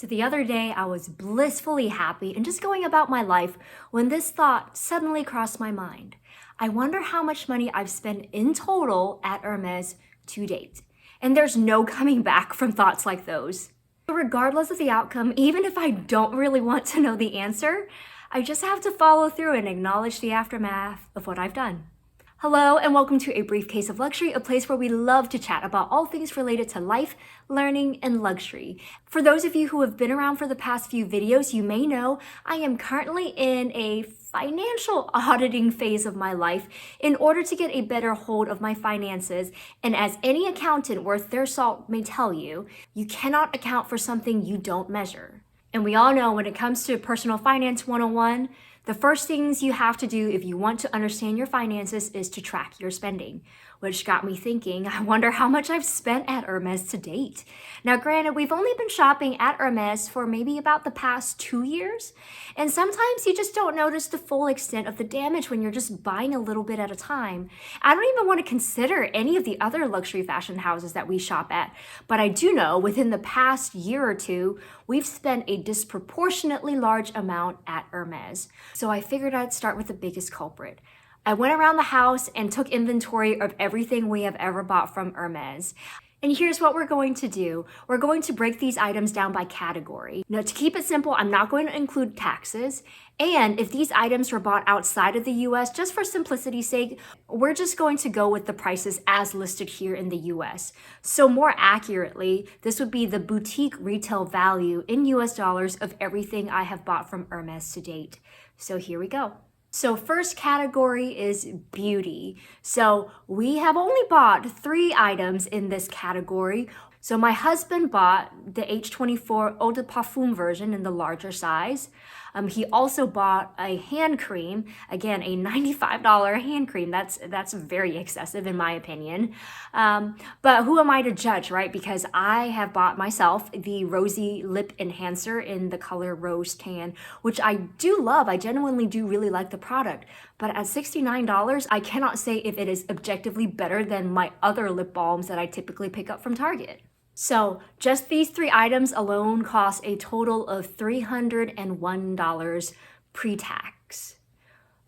So the other day, I was blissfully happy and just going about my life when this thought suddenly crossed my mind. I wonder how much money I've spent in total at Hermes to date. And there's no coming back from thoughts like those. Regardless of the outcome, even if I don't really want to know the answer, I just have to follow through and acknowledge the aftermath of what I've done. Hello and welcome to A Briefcase of Luxury, a place where we love to chat about all things related to life, learning, and luxury. For those of you who have been around for the past few videos, you may know I am currently in a financial auditing phase of my life in order to get a better hold of my finances. And as any accountant worth their salt may tell you, you cannot account for something you don't measure. And we all know when it comes to personal finance 101, the first things you have to do if you want to understand your finances is to track your spending, which got me thinking, I wonder how much I've spent at Hermes to date. Now, granted, we've only been shopping at Hermes for maybe about the past 2 years, and sometimes you just don't notice the full extent of the damage when you're just buying a little bit at a time. I don't even want to consider any of the other luxury fashion houses that we shop at, but I do know within the past year or two, we've spent a disproportionately large amount at Hermes. So I figured I'd start with the biggest culprit. I went around the house and took inventory of everything we have ever bought from Hermes. And here's what we're going to do. We're going to break these items down by category. Now, to keep it simple, I'm not going to include taxes. And if these items were bought outside of the US, just for simplicity's sake, we're just going to go with the prices as listed here in the US. So more accurately, this would be the boutique retail value in US dollars of everything I have bought from Hermes to date. So here we go. So first category is beauty. So we have only bought 3 items in this category. So my husband bought the H24 Eau de Parfum version in the larger size. He also bought a hand cream, again, a $95 hand cream. That's very excessive in my opinion. But who am I to judge, right? Because I have bought myself the Rosy Lip Enhancer in the color Rose Tan, which I do love. I genuinely do really like the product. But at $69, I cannot say if it is objectively better than my other lip balms that I typically pick up from Target. So just these 3 items alone cost a total of $301 pre-tax.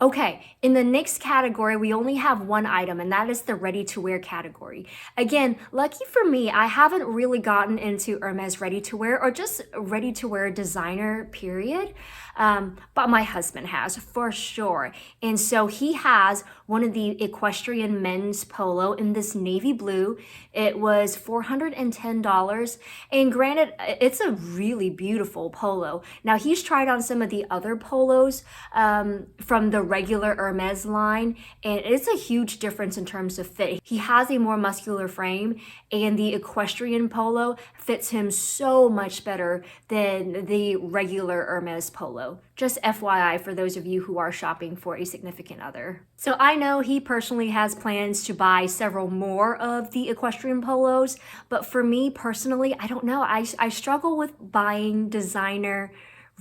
Okay, in the next category, we only have 1 item, and that is the ready-to-wear category. Again, lucky for me, I haven't really gotten into Hermes ready-to-wear or just ready-to-wear designer, period. But my husband has, for sure. And so he has one of the equestrian men's polo in this navy blue. It was $410. And granted, it's a really beautiful polo. Now, he's tried on some of the other polos from the regular Hermes line, and it's a huge difference in terms of fit. He has a more muscular frame, and the equestrian polo fits him so much better than the regular Hermes polo. Just FYI for those of you who are shopping for a significant other. So I know he personally has plans to buy several more of the equestrian polos, but for me personally, I don't know. I struggle with buying designer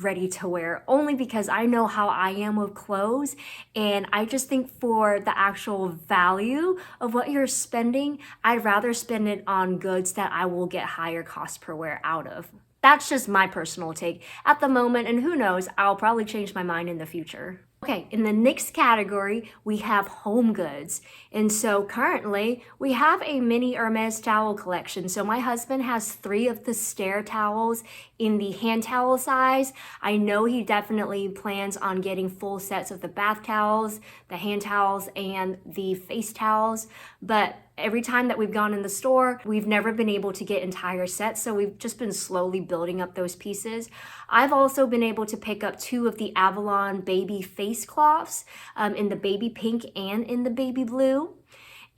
ready to wear only because I know how I am with clothes, and I just think for the actual value of what you're spending, I'd rather spend it on goods that I will get higher cost per wear out of. That's just my personal take at the moment, and who knows, I'll probably change my mind in the future. Okay, in the next category, we have home goods. And so currently, we have a mini Hermes towel collection. So my husband has 3 of the stair towels in the hand towel size. I know he definitely plans on getting full sets of the bath towels, the hand towels, and the face towels. But every time that we've gone in the store, we've never been able to get entire sets, so we've just been slowly building up those pieces. I've also been able to pick up 2 of the Avalon baby face cloths in the baby pink and in the baby blue.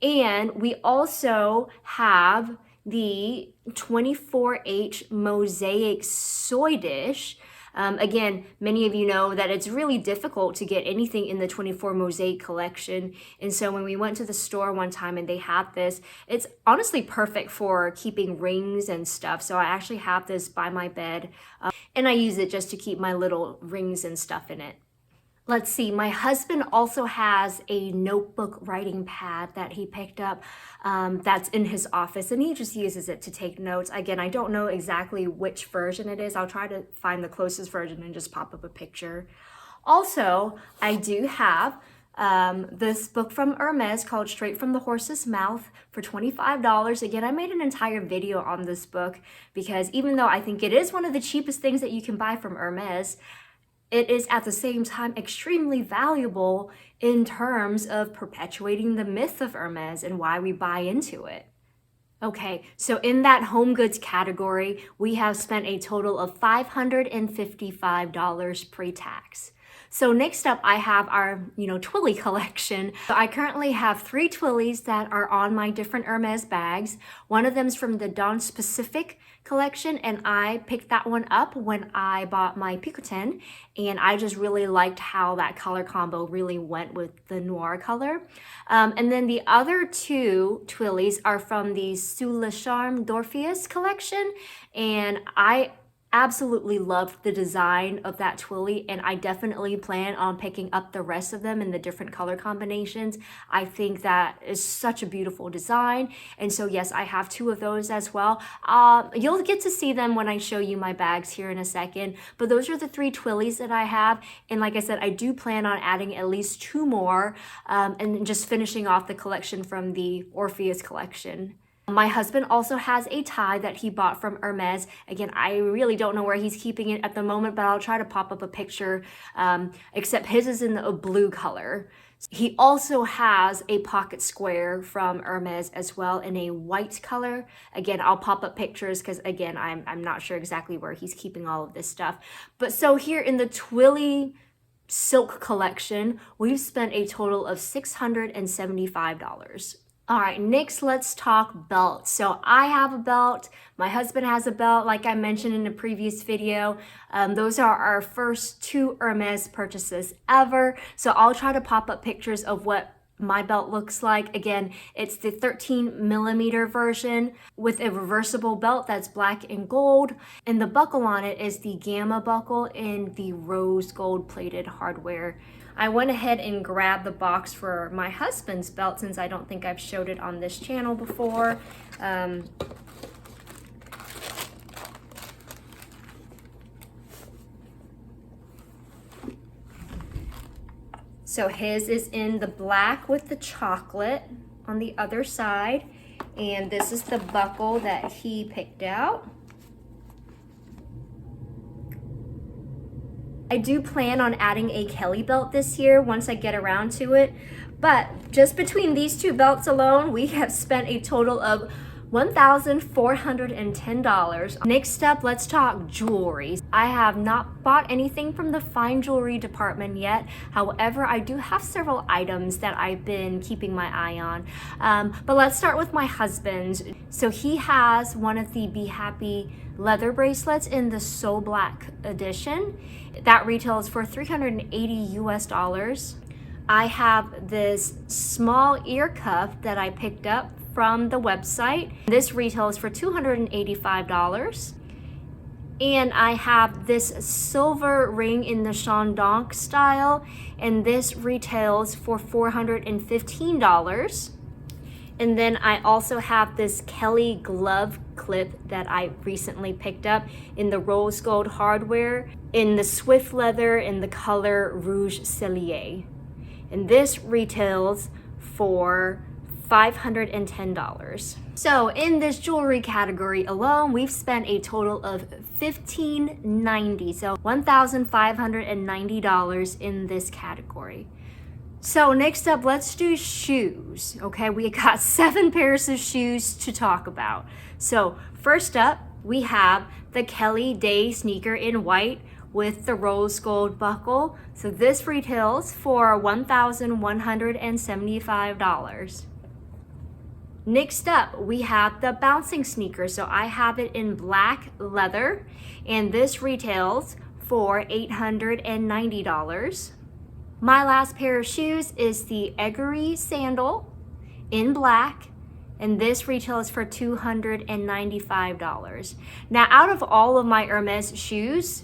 And we also have the 24H mosaic soy dish. Again, many of you know that it's really difficult to get anything in the 24 Mosaic collection. And so when we went to the store one time and they had this, it's honestly perfect for keeping rings and stuff. So I actually have this by my bed and I use it just to keep my little rings and stuff in it. Let's see, my husband also has a notebook writing pad that he picked up that's in his office, and he just uses it to take notes. Again, I don't know exactly which version it is. I'll try to find the closest version and just pop up a picture. Also, I do have this book from Hermes called Straight from the Horse's Mouth for $25. Again, I made an entire video on this book because even though I think it is one of the cheapest things that you can buy from Hermes, it is at the same time extremely valuable in terms of perpetuating the myth of Hermes and why we buy into it. Okay, so in that home goods category, we have spent a total of $555 pre-tax. So next up, I have our, Twilly collection. So I currently have 3 Twillys that are on my different Hermes bags. One of them is from the Dawn Specific collection, and I picked that one up when I bought my Picotin, and I just really liked how that color combo really went with the noir color. And then the other 2 Twillys are from the Sous le Charme d'Orpheus collection, and I absolutely loved the design of that Twilly, and I definitely plan on picking up the rest of them in the different color combinations. I think that is such a beautiful design, and so yes, I have 2 of those as well. You'll get to see them when I show you my bags here in a second, but those are the 3 Twillys that I have, and like I said, I do plan on adding at least 2 more and just finishing off the collection from the Orpheus collection. My husband also has a tie that he bought from Hermes. Again, I really don't know where he's keeping it at the moment, but I'll try to pop up a picture, except his is in a blue color. He also has a pocket square from Hermes as well in a white color. Again, I'll pop up pictures because again, I'm not sure exactly where he's keeping all of this stuff. But so here in the Twilly silk collection, we've spent a total of $675. All right, next let's talk belts. So I have a belt, my husband has a belt, like I mentioned in a previous video. Those are our first 2 Hermes purchases ever. So I'll try to pop up pictures of what my belt looks like. Again, it's the 13mm version with a reversible belt that's black and gold. And the buckle on it is the Gamma buckle in the rose gold plated hardware. I went ahead and grabbed the box for my husband's belt since I don't think I've showed it on this channel before. So his is in the black with the chocolate on the other side. And this is the buckle that he picked out. I do plan on adding a Kelly belt this year once I get around to it, but just between these 2 belts alone, we have spent a total of $1,410. Next up, let's talk jewelry. I have not bought anything from the fine jewelry department yet. However, I do have several items that I've been keeping my eye on. But let's start with my husband's. So he has one of the Be Happy leather bracelets in the So Black edition. That retails for $380 US. I have this small ear cuff that I picked up from the website. This retails for $285. And I have this silver ring in the Chandon style, and this retails for $415. And then I also have this Kelly glove clip that I recently picked up in the rose gold hardware, in the swift leather, in the color Rouge Cellier. And this retails for $510. So in this jewelry category alone, we've spent a total of $1,590, so $1,590 in this category. So next up, let's do shoes. Okay, we got 7 pairs of shoes to talk about. So first up, we have the Kelly Day sneaker in white with the rose gold buckle. So this retails for $1,175. Next up, we have the bouncing sneaker. So I have it in black leather, and this retails for $890. My last pair of shoes is the Eggery sandal in black, and this retails for $295. Now, out of all of my Hermes shoes,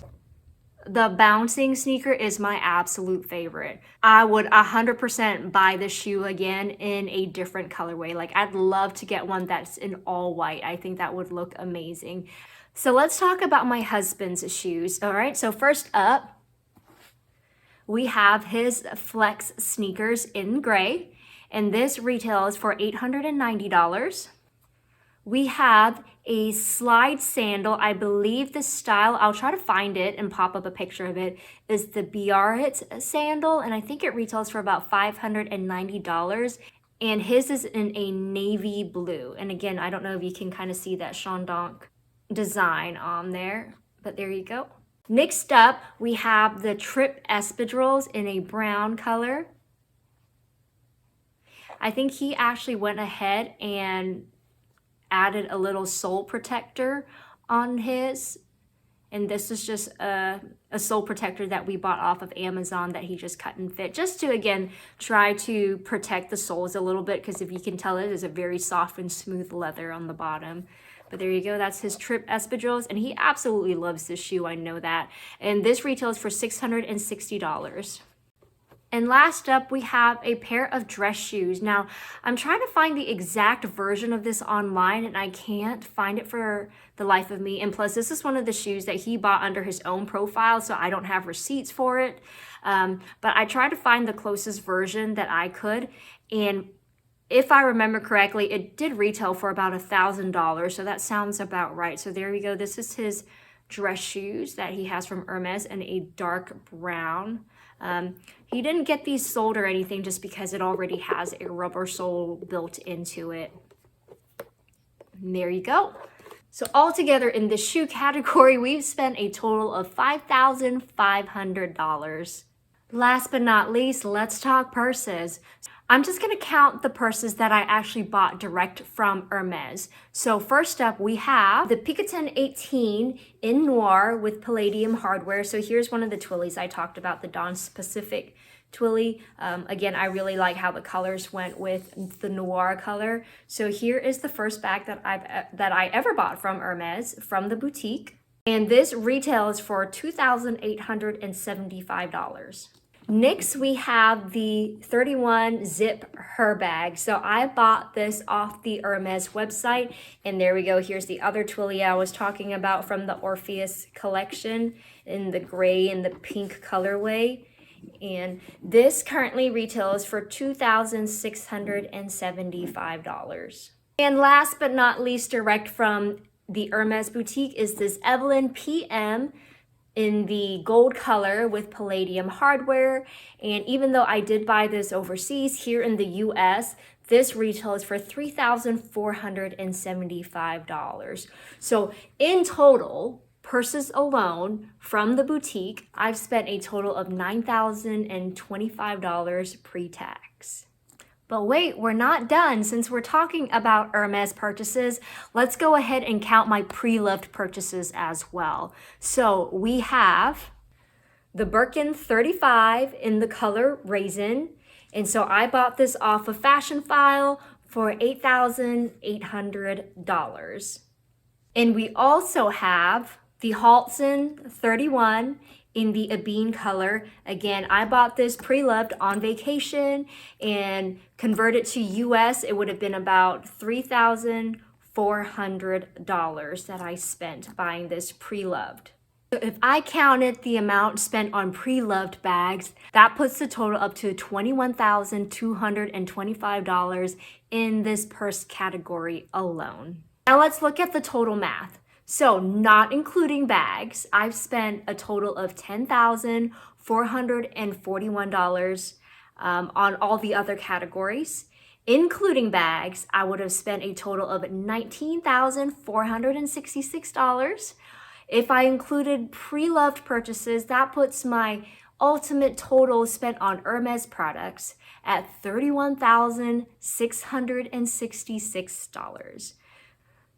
The bouncing sneaker is my absolute favorite. I would 100% buy this shoe again in a different colorway. Like, I'd love to get one that's in all white. I think that would look amazing. So let's talk about my husband's shoes. All right, so first up, we have his Flex sneakers in gray, and this retails for $890. We have a slide sandal. I believe the style, I'll try to find it and pop up a picture of it, is the Biarritz sandal, and I think it retails for about $590. And his is in a navy blue. And again, I don't know if you can kind of see that Chandonk design on there, but there you go. Next up, we have the Trip espadrilles in a brown color. I think he actually went ahead and added a little sole protector on his, and this is just a sole protector that we bought off of Amazon that he just cut and fit, just to again try to protect the soles a little bit, because if you can tell, it is a very soft and smooth leather on the bottom. But there you go, that's his Trip espadrilles, and he absolutely loves this shoe, I know that. And this retails for $660. And last up, we have a pair of dress shoes. Now, I'm trying to find the exact version of this online, and I can't find it for the life of me. And plus, this is one of the shoes that he bought under his own profile, so I don't have receipts for it. But I tried to find the closest version that I could, and if I remember correctly, it did retail for about $1,000, so that sounds about right. So there we go. This is his dress shoes that he has from Hermes in a dark brown. He didn't get these sold or anything just because it already has a rubber sole built into it. And there you go. So altogether in the shoe category, we've spent a total of $5,500. Last but not least, let's talk purses. I'm just going to count the purses that I actually bought direct from Hermes. So first up, we have the Picotin 18 in noir with palladium hardware. So here's one of the Twillys I talked about, the Dawn Pacific Twilly. Again, I really like how the colors went with the noir color. So here is the first bag that I ever bought from Hermes, from the boutique. And this retails for $2,875. Next, we have the 31 zip her bag. So I bought this off the Hermes website, and there we go. Here's the other Twilly I was talking about from the Orpheus collection in the gray and the pink colorway. And this currently retails for $2,675. And last but not least, direct from the Hermes boutique is this Evelyn PM in the gold color with palladium hardware. And even though I did buy this overseas, here in the US, this retails for $3,475. So in total, purses alone from the boutique, I've spent a total of $9,025 pre-tax. But wait, we're not done. Since we're talking about Hermes purchases, let's go ahead and count my pre-loved purchases as well. So we have the Birkin 35 in the color raisin. And so I bought this off of Fashion File for $8,800. And we also have the Halston 31 in the Ebene color. Again, I bought this pre-loved on vacation, and converted to US, it would have been about $3,400 that I spent buying this pre-loved. So if I counted the amount spent on pre-loved bags, that puts the total up to $21,225 in this purse category alone. Now let's look at the total math. So not including bags, I've spent a total of $10,441 on all the other categories. Including bags, I would have spent a total of $19,466. If I included pre-loved purchases, that puts my ultimate total spent on Hermes products at $31,666.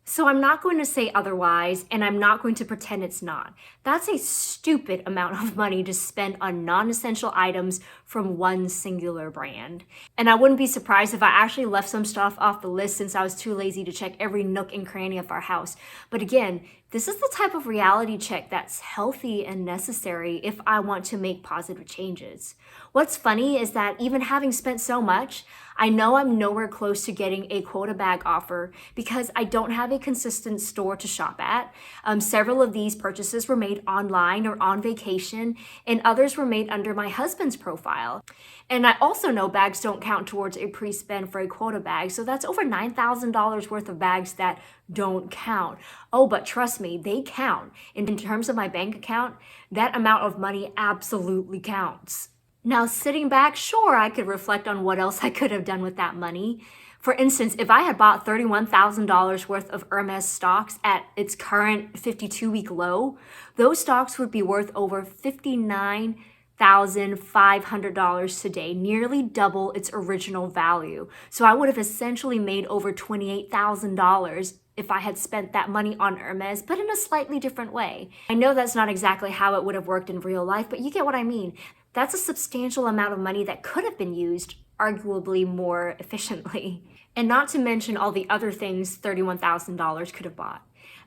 So I'm not going to say otherwise, and I'm not going to pretend it's not. That's a stupid amount of money to spend on non-essential items from one singular brand. And I wouldn't be surprised if I actually left some stuff off the list since I was too lazy to check every nook and cranny of our house. But again, This is the type of reality check that's healthy and necessary if I want to make positive changes. What's funny is that even having spent so much, I know I'm nowhere close to getting a quota bag offer because I don't have a consistent store to shop at. Several of these purchases were made online or on vacation, and others were made under my husband's profile. And I also know bags don't count towards a pre-spend for a quota bag, so that's over $9,000 worth of bags that don't count. Oh, but trust me, they count. And in terms of my bank account, that amount of money absolutely counts. Now, sitting back, sure, I could reflect on what else I could have done with that money. For instance, if I had bought $31,000 worth of Hermes stocks at its current 52-week low, those stocks would be worth over $59,500 today, nearly double its original value. So I would have essentially made over $28,000 if I had spent that money on Hermes, but in a slightly different way. I know that's not exactly how it would have worked in real life, but you get what I mean. That's a substantial amount of money that could have been used arguably more efficiently. And not to mention all the other things $31,000 could have bought.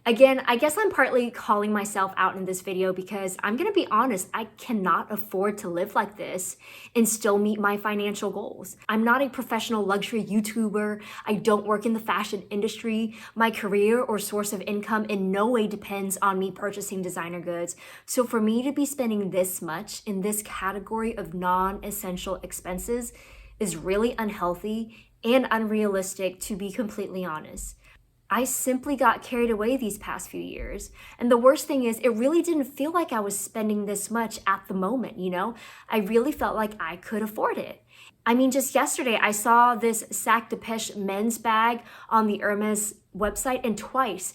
Again, I guess I'm partly calling myself out in this video because I'm gonna be honest, I cannot afford to live like this and still meet my financial goals. I'm not a professional luxury YouTuber. I don't work in the fashion industry. My career or source of income in no way depends on me purchasing designer goods. So for me to be spending this much in this category of non-essential expenses is really unhealthy and unrealistic, to be completely honest. I simply got carried away these past few years. And the worst thing is, it really didn't feel like I was spending this much at the moment, you know? I really felt like I could afford it. I mean, just yesterday, I saw this Sac de Pêche men's bag on the Hermes website, and twice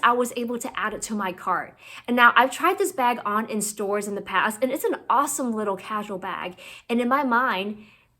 I was able to add it to my cart. And now I've tried this bag on in stores in the past, and it's an awesome little casual bag. And in my mind,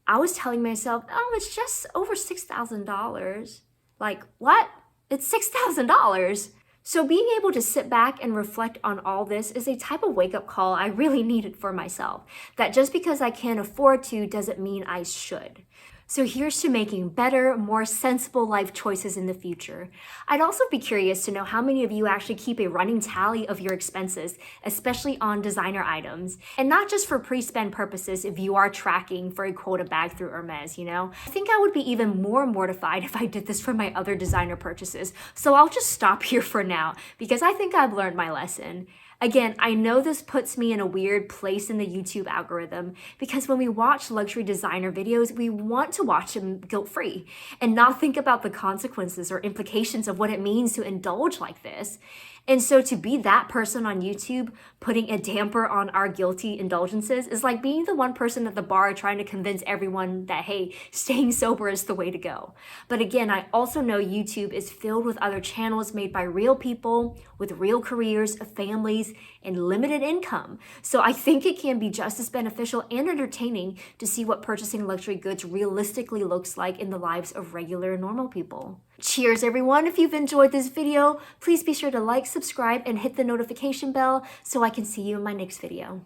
I was telling myself, oh, it's just over $6,000. Like, what? It's $6,000. So being able to sit back and reflect on all this is a type of wake-up call I really needed for myself. That just because I can't afford to doesn't mean I should. So here's to making better, more sensible life choices in the future. I'd also be curious to know how many of you actually keep a running tally of your expenses, especially on designer items. And not just for pre-spend purposes if you are tracking for a quota bag through Hermes, you know? I think I would be even more mortified if I did this for my other designer purchases. So I'll just stop here for now because I think I've learned my lesson. Again, I know this puts me in a weird place in the YouTube algorithm because when we watch luxury designer videos, we want to watch them guilt-free and not think about the consequences or implications of what it means to indulge like this. And so to be that person on YouTube putting a damper on our guilty indulgences is like being the one person at the bar trying to convince everyone that, hey, staying sober is the way to go. But again, I also know YouTube is filled with other channels made by real people with real careers, families, and limited income. So I think it can be just as beneficial and entertaining to see what purchasing luxury goods realistically looks like in the lives of regular normal people. Cheers, everyone. If you've enjoyed this video, please be sure to like, subscribe, and hit the notification bell so I can see you in my next video.